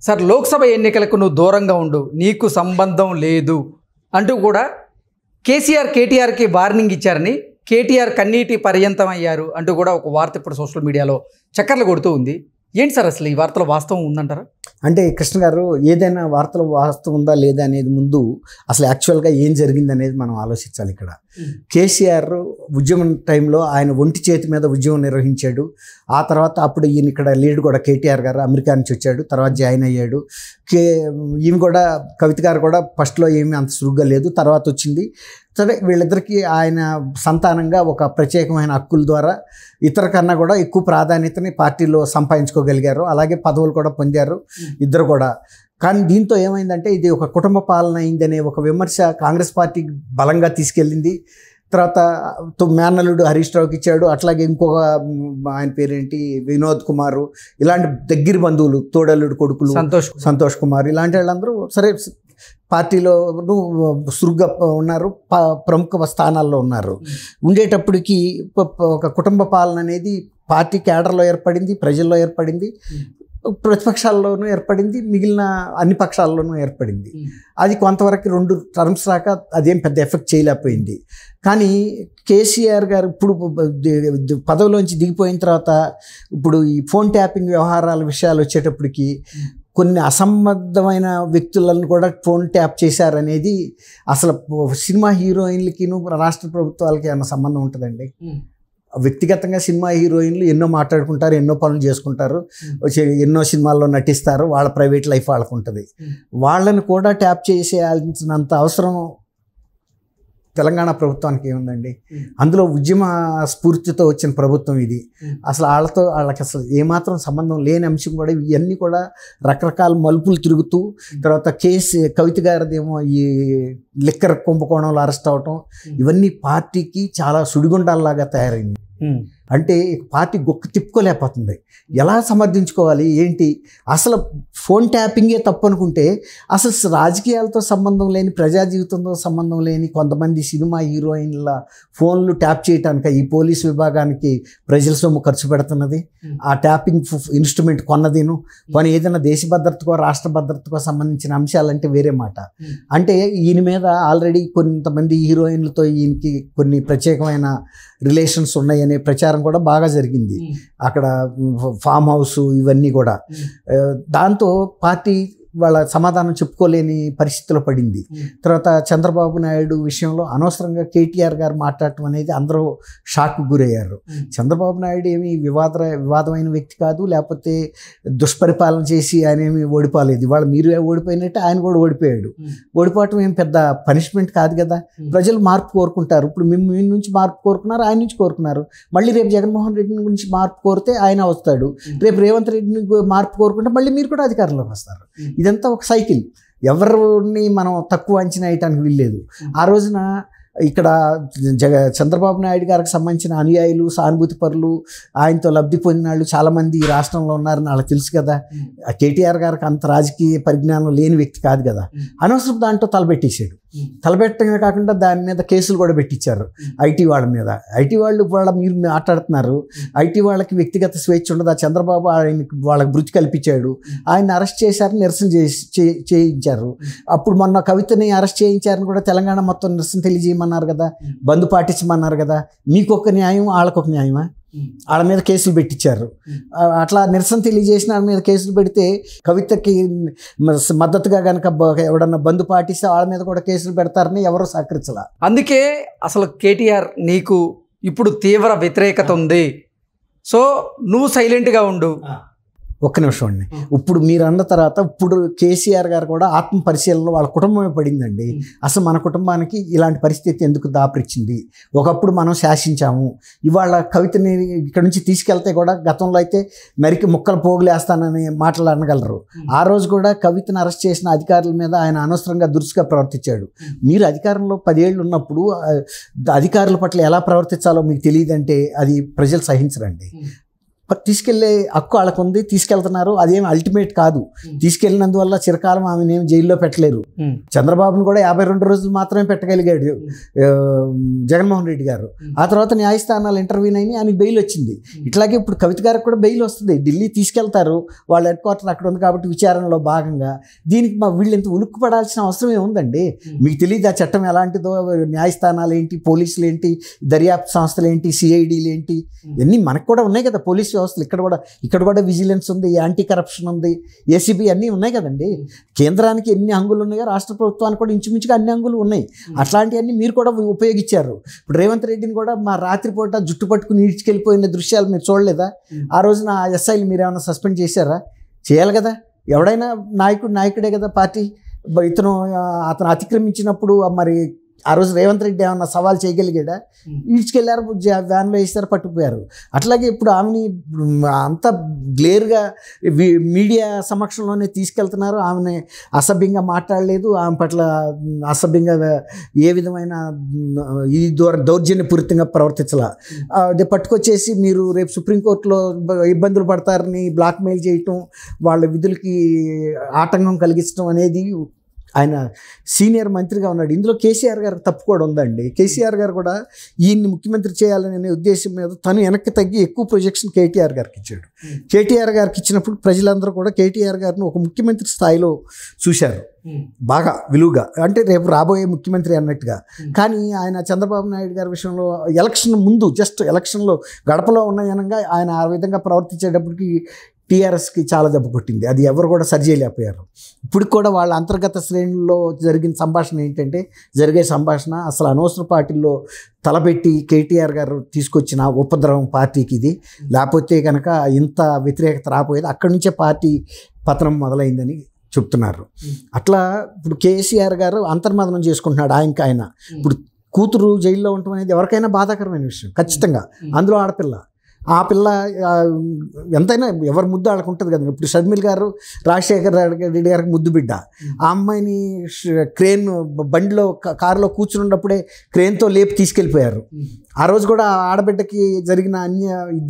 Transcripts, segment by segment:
Sir Lok Sabha ఎన్నికలకు నువ్వు దూరంగా ఉండు, నీకు సంబంధం లేదు అంటూ కూడా కేటీఆర్కి వార్నింగ్ ఇచ్చారని, కేటీఆర్ కన్నీటి పర్యంతం అయ్యారు అంటూ కూడా ఒక వార్త ఇప్పుడు సోషల్ మీడియాలో చక్కర్లు కొడుతూ ఉంది. ఏంటి సార్ అసలు ఈ వార్తలో వాస్తవం ఉందంటారా? అంటే కృష్ణ గారు, ఏదైనా వార్తలో వాస్తవం ఉందా లేదా అనేది ముందు అసలు యాక్చువల్గా ఏం జరిగింది అనేది మనం ఆలోచించాలి. ఇక్కడ కేసీఆర్ ఉద్యమం టైంలో ఆయన ఒంటి చేతి మీద ఉద్యమం నిర్వహించాడు. ఆ తర్వాత అప్పుడు ఈయన ఇక్కడ లీడ్ కూడా కేటీఆర్ గారు అమెరికా నుంచి వచ్చాడు, తర్వాత జాయిన్ అయ్యాడు. ఈమె కూడా కవిత గారు కూడా ఫస్ట్లో ఏమీ అంత సురుగ్గా లేదు, తర్వాత వచ్చింది. సరే, వీళ్ళిద్దరికీ ఆయన సంతానంగా ఒక ప్రత్యేకమైన హక్కుల ద్వారా ఇతర కన్నా కూడా ఎక్కువ ప్రాధాన్యతని పార్టీలో సంపాదించుకోగలిగారు. అలాగే పదవులు కూడా పొందారు ఇద్దరు కూడా. కానీ దీంతో ఏమైందంటే ఇది ఒక కుటుంబ పాలన అయిందనే ఒక విమర్శ కాంగ్రెస్ పార్టీ బలంగా తీసుకెళ్ళింది. తర్వాత మేనల్లుడు హరీష్ రావుకి ఇచ్చాడు. అట్లాగే ఇంకొక ఆయన పేరేంటి వినోద్ కుమార్, ఇలాంటి దగ్గర బంధువులు, తోడల్లుడు కొడుకులు సంతోష్ కుమార్, ఇలాంటి వాళ్ళందరూ సరే పార్టీలో సురుగ్గా ఉన్నారు, ప్రముఖ స్థానాల్లో ఉన్నారు. ఉండేటప్పటికి ఒక కుటుంబ పాలన అనేది పార్టీ క్యాడర్లో ఏర్పడింది, ప్రజల్లో ఏర్పడింది, ప్రతిపక్షాల్లోనూ ఏర్పడింది, మిగిలిన అన్ని పక్షాల్లోనూ ఏర్పడింది. అది కొంతవరకు 2 టర్మ్స్ రాక అదేం పెద్ద ఎఫెక్ట్ చేయలేకపోయింది. కానీ కేసీఆర్ గారు ఇప్పుడు పదవిలోంచి దిగిపోయిన తర్వాత ఇప్పుడు ఈ ఫోన్ ట్యాపింగ్ వ్యవహారాల విషయాలు వచ్చేటప్పటికి కొన్ని అసంబద్ధమైన వ్యక్తులను కూడా ఫోన్ ట్యాప్ చేశారనేది అసలు సినిమా హీరోయిన్లకి రాష్ట్ర ప్రభుత్వాలకి ఏమైనా సంబంధం ఉంటుందండి? వ్యక్తిగతంగా సినిమా హీరోయిన్లు ఎన్నో మాట్లాడుకుంటారు, ఎన్నో పనులు చేసుకుంటారు, ఎన్నో సినిమాల్లో నటిస్తారు, వాళ్ళ ప్రైవేట్ లైఫ్ వాళ్ళకు ఉంటుంది. వాళ్ళని కూడా ట్యాప్ చేసేయాల్సినంత అవసరం తెలంగాణ ప్రభుత్వానికి ఏముందండి? అందులో ఉద్యమ స్ఫూర్తితో వచ్చిన ప్రభుత్వం ఇది. అసలు వాళ్ళకి అసలు ఏమాత్రం సంబంధం లేని అంశం కూడా ఇవన్నీ కూడా రకరకాల మలుపులు తిరుగుతూ, తర్వాత కవిత గారిదేమో ఈ లిక్కర్ కుంభకోణంలో అరెస్ట్ అవటం, ఇవన్నీ పార్టీకి చాలా సుడిగుండాల్లాగా తయారైంది. అంటే పార్టీ గొక్క తిప్పుకోలేకపోతుంది. ఎలా సమర్థించుకోవాలి ఏంటి? అసలు ఫోన్ ట్యాపింగే తప్పు అనుకుంటే అసలు రాజకీయాలతో సంబంధం లేని, ప్రజా జీవితంతో సంబంధం లేని కొంతమంది సినిమా హీరోయిన్ల ఫోన్లు ట్యాప్ చేయటానికి ఈ పోలీసు విభాగానికి ప్రజల సొమ్ము ఖర్చు పెడుతున్నది. ఆ ట్యాపింగ్ ఇన్స్ట్రుమెంట్ కొన్నదిను కానీ ఏదైనా దేశ భద్రతకో రాష్ట్ర భద్రతకో సంబంధించిన అంశాలంటే వేరే మాట. అంటే ఈయన మీద ఆల్రెడీ కొంతమంది హీరోయిన్లతో ఈయనకి కొన్ని ప్రత్యేకమైన రిలేషన్స్ ఉన్నాయనే ప్రచారం కూడా బాగా జరిగింది అక్కడ, ఫామ్ హౌస్ ఇవన్నీ కూడా. దాంతో పార్టీ వాళ్ళ సమాధానం చెప్పుకోలేని పరిస్థితిలో పడింది. తర్వాత చంద్రబాబు నాయుడు విషయంలో అనవసరంగా కేటీఆర్ గారు మాట్లాడటం అనేది అందరూ షాక్కు గురయ్యారు. చంద్రబాబు నాయుడు ఏమి వివాదమైన వ్యక్తి కాదు, లేకపోతే దుష్పరిపాలన చేసి ఆయన ఏమి ఓడిపోలేదు. ఇవాళ మీరు ఓడిపోయినట్టే ఆయన కూడా ఓడిపోయాడు. ఓడిపోవటం ఏం పెద్ద పనిష్మెంట్ కాదు కదా. ప్రజలు మార్పు కోరుకుంటారు. ఇప్పుడు మీ నుంచి మార్పు కోరుకున్నారు, ఆయన నుంచి కోరుకున్నారు. మళ్ళీ రేపు జగన్మోహన్ రెడ్డి గురించి మార్పు కోరితే ఆయన వస్తాడు, రేపు రేవంత్ రెడ్డిని మార్పు కోరుకుంటే మళ్ళీ మీరు కూడా అధికారంలోకి వస్తారు. ఇదంతా ఒక సైకిల్. ఎవరిని మనం తక్కువ అంచనా వేయటానికి వీల్లేదు. ఆ రోజున ఇక్కడ చంద్రబాబు నాయుడు గారికి సంబంధించిన అనుయాయులు, సానుభూతి పరులు, ఆయనతో లబ్ధి పొందిన వాళ్ళు చాలామంది ఈ రాష్ట్రంలో ఉన్నారని వాళ్ళకి తెలుసు కదా. కేటీఆర్ గారికి అంత రాజకీయ పరిజ్ఞానం లేని వ్యక్తి కాదు కదా. అనవసరం దాంట్లో తలపెట్టేశాడు. తలపెట్టడమే కాకుండా దాని మీద కేసులు కూడా పెట్టించారు ఐటీ వాళ్ళ మీద. ఐటీ వాళ్ళు మీరు మాట్లాడుతున్నారు, ఐటీ వాళ్ళకి వ్యక్తిగత స్వేచ్ఛ ఉండదు. చంద్రబాబు వాళ్ళకి వృత్తి కల్పించాడు, ఆయన అరెస్ట్ చేశారు, నిరసన చేయించారు. అప్పుడు మొన్న కవితని అరెస్ట్ చేయించారని కూడా తెలంగాణ మొత్తం నిరసన తెలియజేయమన్నారు కదా, బంద్ పాటించమన్నారు కదా. మీకొక న్యాయం, వాళ్ళకొక న్యాయమా? వాళ్ళ మీద కేసులు పెట్టించారు. అట్లా నిరసన తెలియజేసిన వాళ్ళ మీద కేసులు పెడితే కవితకి మద్దతుగా కనుక ఎవడన్నా బంద్ పాటిస్తే వాళ్ళ మీద కూడా కేసులు పెడతారని ఎవరో సహకరించాల. అందుకే అసలు కేటీఆర్ నీకు ఇప్పుడు తీవ్ర వ్యతిరేకత ఉంది, సో నువ్వు సైలెంట్గా ఉండు. ఒక్క నిమిషం అండి. ఇప్పుడు మీరు అన్న తర్వాత ఇప్పుడు కేసీఆర్ గారు కూడా ఆత్మ పరిశీలనలో వాళ్ళ కుటుంబమే పడిందండి. అసలు మన కుటుంబానికి ఇలాంటి పరిస్థితి ఎందుకు దాపురించింది? ఒకప్పుడు మనం శాసించాము, ఇవాళ కవితని ఇక్కడ నుంచి తీసుకెళ్తే కూడా గతంలో అయితే నరికి ముక్కలు పోగులేస్తానని మాటలు అనగలరు. ఆ రోజు కూడా కవితను అరెస్ట్ చేసిన అధికారుల మీద ఆయన అనవసరంగా దురుసుగా ప్రవర్తించాడు. మీరు అధికారంలో 10 ఏళ్ళు ఉన్నప్పుడు అధికారుల పట్ల ఎలా ప్రవర్తించాలో మీకు తెలియదంటే అది ప్రజలు సహించరండి. తీసుకెళ్లే హక్కు వాళ్ళకు ఉంది, తీసుకెళ్తున్నారు. అదేం అల్టిమేట్ కాదు. తీసుకెళ్ళినందువల్ల చిరకాలం ఆమెను ఏం జైల్లో పెట్టలేరు. చంద్రబాబును కూడా 52 రోజులు మాత్రమే పెట్టగలిగాడు జగన్మోహన్ రెడ్డి గారు. ఆ తర్వాత న్యాయస్థానాలు ఇంటర్వ్యూన్ అయినా ఆయనకి బెయిల్ వచ్చింది. ఇట్లాగే ఇప్పుడు కవిత గారికి కూడా బెయిల్ వస్తుంది. ఢిల్లీ తీసుకెళ్తారు, వాళ్ళ హెడ్ క్వార్టర్ అక్కడ ఉంది కాబట్టి విచారణలో భాగంగా. దీనికి వీళ్ళు ఇంత ఉలుక్కు పడాల్సిన అవసరం ఏముందండి? మీకు తెలియదు ఆ చట్టం ఎలాంటిదో, న్యాయస్థానాలు ఏంటి, పోలీసులు ఏంటి, దర్యాప్తు సంస్థలు ఏంటి, సిఐడీలు ఏంటి, ఇవన్నీ మనకు కూడా ఉన్నాయి కదా పోలీస్ వ్యవస్థలు. ఇక్కడ కూడా విజిలెన్స్ ఉంది, యాంటీ కరప్షన్ ఉంది, ఏసీబీ అన్నీ ఉన్నాయి కదండి. కేంద్రానికి ఎన్ని హంగులు ఉన్నాయో రాష్ట్ర ప్రభుత్వానికి కూడా ఇంచుమించుగా అన్ని హంగులు ఉన్నాయి. అట్లాంటివన్నీ మీరు కూడా ఉపయోగించారు. ఇప్పుడు రేవంత్ రెడ్డిని కూడా మా రాత్రిపూట జుట్టు పట్టుకుని ఈడ్చుకెళ్ళిపోయిన దృశ్యాలు మీరు చూడలేదా? ఆ రోజున ఆ ఎస్ఐలు మీరు ఏమైనా సస్పెండ్ చేశారా? చేయాలి కదా. ఎవడైనా నాయకుడే కదా పార్టీ. అతను అతిక్రమించినప్పుడు మరి ఆ రోజు రేవంత్ రెడ్డి ఏమన్నా సవాల్ చేయగలిగాడా? ఈడ్చుకెళ్ళారు, వ్యాన్లో వేస్తారు, పట్టుకుపోయారు. అట్లాగే ఇప్పుడు ఆమెని అంత గ్లేర్గా మీడియా సమక్షంలోనే తీసుకెళ్తున్నారు. ఆమెని అసభ్యంగా మాట్లాడలేదు, ఆమె పట్ల అసభ్యంగా ఏ విధమైన ఈ దౌర్జన్యపూరితంగా ప్రవర్తించాల. అది పట్టుకొచ్చేసి మీరు రేపు సుప్రీంకోర్టులో ఇబ్బందులు పడతారని బ్లాక్మెయిల్ చేయటం, వాళ్ళ విధులకి ఆటంకం కలిగించడం అనేది. ఆయన సీనియర్ మంత్రిగా ఉన్నాడు. ఇందులో కేసీఆర్ గారు తప్పు కూడా ఉందండి. కేసీఆర్ గారు కూడా ఈయన్ని ముఖ్యమంత్రి చేయాలనే ఉద్దేశం మీద తను వెనక్కి తగ్గి ఎక్కువ ప్రొజెక్షన్ కేటీఆర్ గారికి ఇచ్చాడు. కేటీఆర్ గారికి ఇచ్చినప్పుడు ప్రజలందరూ కూడా కేటీఆర్ గారిని ఒక ముఖ్యమంత్రి స్థాయిలో చూశారు, బాగా విలువగా, అంటే రేపు రాబోయే ముఖ్యమంత్రి అన్నట్టుగా. కానీ ఆయన చంద్రబాబు నాయుడు గారి విషయంలో ఎలక్షన్ ముందు జస్ట్ ఎలక్షన్లో గడపలో ఉన్న జనంగా ఆయన ఆ విధంగా ప్రవర్తించేటప్పటికి టీఆర్ఎస్కి చాలా దెబ్బ కొట్టింది. అది ఎవరు కూడా సరి చేయలేకపోయారు. ఇప్పుడు కూడా వాళ్ళ అంతర్గత శ్రేణుల్లో జరిగిన సంభాషణ ఏంటంటే, జరిగే సంభాషణ అసలు అనవసర పార్టీల్లో తలపెట్టి కేటీఆర్ గారు తీసుకొచ్చిన ఉపద్రవం పార్టీకి ఇది, లేకపోతే కనుక ఇంత వ్యతిరేకత రాపోయేది, అక్కడి నుంచే పార్టీ పతనం మొదలైందని చెప్తున్నారు. అట్లా ఇప్పుడు కేసీఆర్ గారు అంతర్మదనం చేసుకుంటున్నాడు ఆయన. ఇప్పుడు కూతురు జైల్లో ఉండటం అనేది ఎవరికైనా బాధాకరమైన విషయం ఖచ్చితంగా. అందులో ఆడపిల్ల, ఆ పిల్ల ఎంతైనా ఎవరి ముద్దు వాళ్ళకు ఉంటుంది కదండి. ఇప్పుడు షర్మిల్ గారు రాజశేఖర్ రెడ్డి గారికి ముద్దు బిడ్డ. ఆ అమ్మాయిని క్రేన్ బండిలో కారులో కూర్చున్నప్పుడే క్రేన్తో లేపి తీసుకెళ్ళిపోయారు. ఆ రోజు కూడా ఆడబిడ్డకి జరిగిన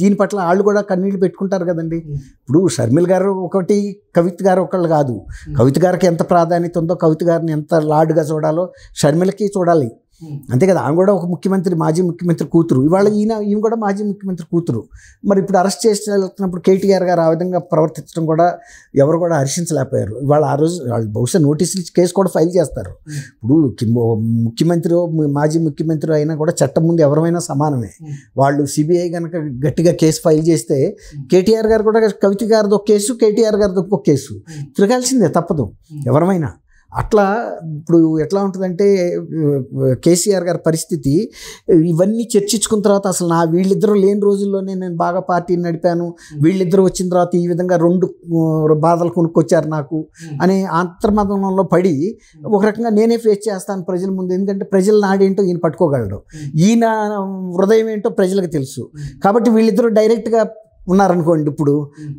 దీని పట్ల వాళ్ళు కూడా కన్నీళ్ళు పెట్టుకుంటారు కదండి. ఇప్పుడు షర్మిల్ గారు ఒకటి, కవిత గారు ఒకళ్ళు కాదు. కవిత గారికి ఎంత ప్రాధాన్యత ఉందో, కవిత గారిని ఎంత లాడ్గా చూడాలో షర్మిలకి చూడాలి, అంతే కదా. ఆమె కూడా ఒక ముఖ్యమంత్రి, మాజీ ముఖ్యమంత్రి కూతురు. ఇవాళ ఈమె కూడా మాజీ ముఖ్యమంత్రి కూతురు. మరి ఇప్పుడు అరెస్ట్ చేసి వెళ్తున్నప్పుడు కేటీఆర్ గారు ఆ విధంగా ప్రవర్తించడం కూడా ఎవరు కూడా హర్షించలేకపోయారు. ఇవాళ ఆ రోజు వాళ్ళు బహుశా నోటీసులు కేసు కూడా ఫైల్ చేస్తారు. ఇప్పుడు ముఖ్యమంత్రి మాజీ ముఖ్యమంత్రి అయినా కూడా చట్టం ముందు ఎవరైనా సమానమే. వాళ్ళు సిబిఐ కనుక గట్టిగా కేసు ఫైల్ చేస్తే కేటీఆర్ గారు కూడా కవిత గారిది ఒక కేసు, కేటీఆర్ గారిది ఒక కేసు తిరగాల్సిందే, తప్పదు ఎవరమైనా. అట్లా ఇప్పుడు ఎట్లా ఉంటుందంటే కేసీఆర్ గారి పరిస్థితి, ఇవన్నీ చర్చించుకున్న తర్వాత అసలు వీళ్ళిద్దరూ లేని రోజుల్లోనే నేను బాగా పార్టీని నడిపాను, వీళ్ళిద్దరూ వచ్చిన తర్వాత ఈ విధంగా 2 బాధలు కొనుక్కొచ్చారు నాకు అనే అంతర్మతంలో పడి ఒక రకంగా నేనే ఫేస్ చేస్తాను ప్రజల ముందు. ఎందుకంటే ప్రజల నాడేంటో ఈయన పట్టుకోగలడు, ఈయన హృదయం ఏంటో ప్రజలకు తెలుసు. కాబట్టి వీళ్ళిద్దరూ డైరెక్ట్గా ఉన్నారనుకోండి, ఇప్పుడు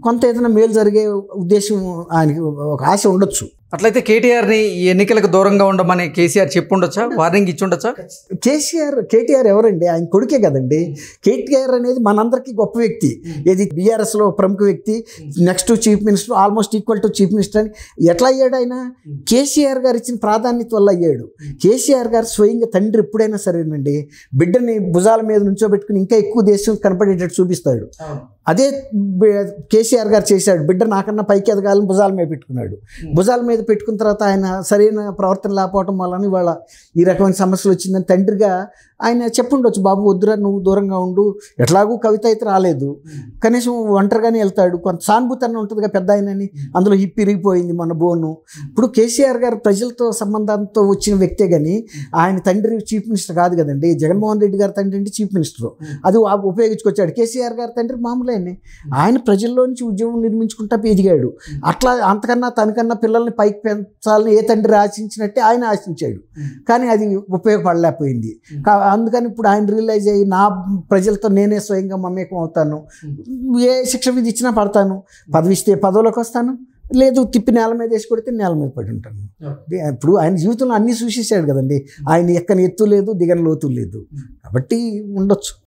కొంత ఏదైనా మేలు జరిగే ఉద్దేశం ఆయనకి ఒక ఆశ ఉండొచ్చు. అట్లయితే కేటీఆర్ని ఈ ఎన్నికలకు దూరంగా ఉండమని కేసీఆర్ చెప్పుండొచ్చా, వార్నింగ్ ఇచ్చుండొచ్చా? కేటీఆర్ ఎవరండి? ఆయన కొడుకే కదండి. కేటీఆర్ అనేది మనందరికీ గొప్ప వ్యక్తి. ఏది బీఆర్ఎస్లో ప్రముఖ వ్యక్తి, next chief minister, almost equal to chief minister అని ఎట్లా అయ్యాడు ఆయన? కేసీఆర్ గారు ఇచ్చిన ప్రాధాన్యత వల్ల అయ్యాడు. కేసీఆర్ గారు స్వయంగా తండ్రి ఎప్పుడైనా సరేనండి బిడ్డని భుజాల మీద నుంచోబెట్టుకుని ఇంకా ఎక్కువ దేశం కనపడేటట్టు చూపిస్తాడు. అదే కేసీఆర్ గారు చేశాడు. బిడ్డ నాకన్నా పైకి ఎదగాలని భుజాల మీద పెట్టుకున్నాడు. భుజాల మీద పెట్టుకున్న తర్వాత ఆయన సరైన ప్రవర్తన లేకపోవటం వల్ల ఇవాళ ఈ రకమైన సమస్యలు వచ్చిందని తండ్రిగా ఆయన చెప్పుండొచ్చు, బాబు వద్దురా నువ్వు దూరంగా ఉండు, ఎట్లాగూ కవిత అయితే రాలేదు, కనీసం ఒంటరిగానే వెళ్తాడు, కొంత సానుభూతి అన్న ఉంటుందిగా పెద్ద ఆయనని. అందులో హిప్ ఇరిగిపోయింది మన బోను. ఇప్పుడు కేసీఆర్ గారు ప్రజలతో సంబంధంతో వచ్చిన వ్యక్తే కానీ ఆయన తండ్రి చీఫ్ మినిస్టర్ కాదు కదండి. జగన్మోహన్ రెడ్డి గారి తండ్రి అంటే చీఫ్ మినిస్టర్, అది ఉపయోగించుకొచ్చాడు. కేసీఆర్ గారి తండ్రి మామూలేనే, ఆయన ప్రజల్లో నుంచి ఉద్యోగం నిర్మించుకుంటా ఎదిగాడు. అట్లా అంతకన్నా తనకన్నా పిల్లల్ని పైకి పెంచాలని ఏ తండ్రి ఆశించినట్టే ఆయన ఆశించాడు, కానీ అది ఉపయోగపడలేకపోయింది. అందుకని ఇప్పుడు ఆయన రియలైజ్ అయ్యి నా ప్రజలతో నేనే స్వయంగా మమేకం అవుతాను, ఏ శిక్ష విధి ఇచ్చినా పడతాను, పదవి ఇస్తే పదవిలోకి వస్తాను, లేదు తిప్పి నేల మీద వేసి కొడితే నేల మీద పడి ఉంటాను. ఇప్పుడు ఆయన జీవితంలో అన్నీ చూసేసాడు కదండి. ఆయన ఎక్కని ఎత్తు లేదు, దిగని లోతు లేదు, కాబట్టి ఉండొచ్చు.